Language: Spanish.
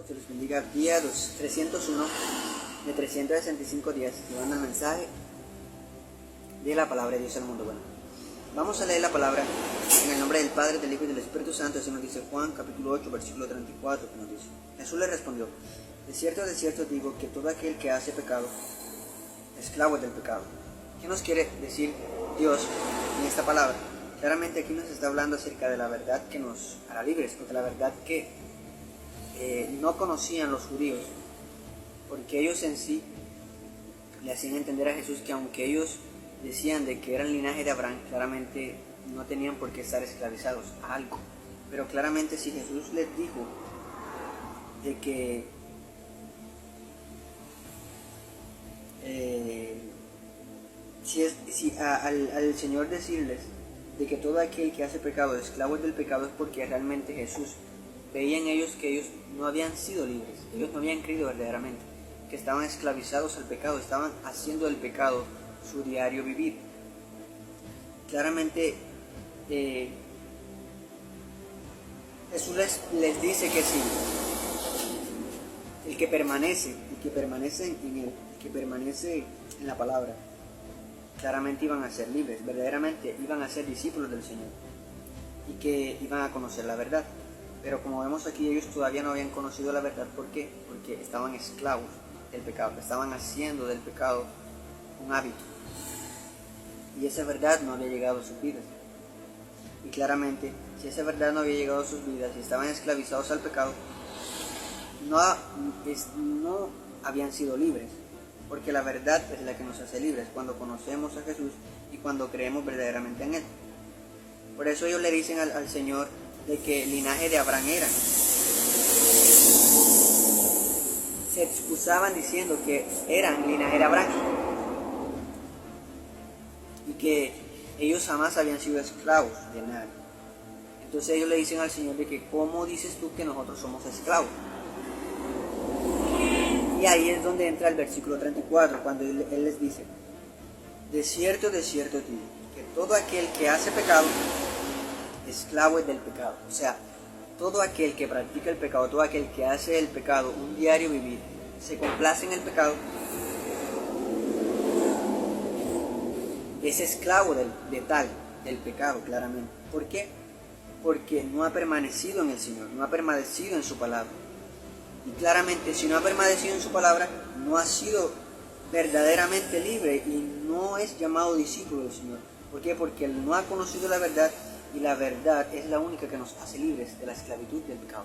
Se los bendiga. Día 301 de 365 días, llevando el mensaje de la palabra de Dios al mundo. Bueno, vamos a leer la palabra en el nombre del Padre, del Hijo y del Espíritu Santo. Así nos dice Juan capítulo 8, versículo 34, que nos dice: Jesús le respondió: de cierto digo que todo aquel que hace pecado, esclavo es del pecado. ¿Qué nos quiere decir Dios en esta palabra? Claramente aquí nos está hablando acerca de la verdad que nos hará libres, porque la verdad que no conocían los judíos, porque ellos en sí le hacían entender a Jesús que aunque ellos decían de que eran linaje de Abraham, claramente no tenían por qué estar esclavizados a algo. Pero claramente si Jesús les dijo de que al Señor decirles de que todo aquel que hace pecado, esclavo es del pecado, es porque realmente Jesús veía en ellos que ellos no habían sido libres, ellos no habían creído verdaderamente, que estaban esclavizados al pecado, estaban haciendo del pecado su diario vivir. Claramente Jesús les dice que sí, el que permanece en él, el que permanece en la palabra, claramente iban a ser libres, verdaderamente iban a ser discípulos del Señor y que iban a conocer la verdad. Pero como vemos aquí, ellos todavía no habían conocido la verdad. ¿Por qué? Porque estaban esclavos del pecado, estaban haciendo del pecado un hábito. Y esa verdad no había llegado a sus vidas. Y claramente, si esa verdad no había llegado a sus vidas y estaban esclavizados al pecado, no habían sido libres. Porque la verdad es la que nos hace libres, cuando conocemos a Jesús y cuando creemos verdaderamente en Él. Por eso ellos le dicen al Señor de que linaje de Abraham eran. Se excusaban diciendo que eran linaje de Abraham y que ellos jamás habían sido esclavos de nadie. Entonces ellos le dicen al Señor de que ¿cómo dices tú que nosotros somos esclavos? Y ahí es donde entra el versículo 34, cuando Él les dice: de cierto digo que todo aquel que hace pecado, esclavo es del pecado. O sea, todo aquel que practica el pecado, todo aquel que hace el pecado un diario vivir, se complace en el pecado, es esclavo del pecado, claramente. ¿Por qué? Porque no ha permanecido en el Señor, no ha permanecido en su palabra. Y claramente, si no ha permanecido en su palabra, no ha sido verdaderamente libre y no es llamado discípulo del Señor. ¿Por qué? Porque él no ha conocido la verdad, y la verdad es la única que nos hace libres de la esclavitud del pecado.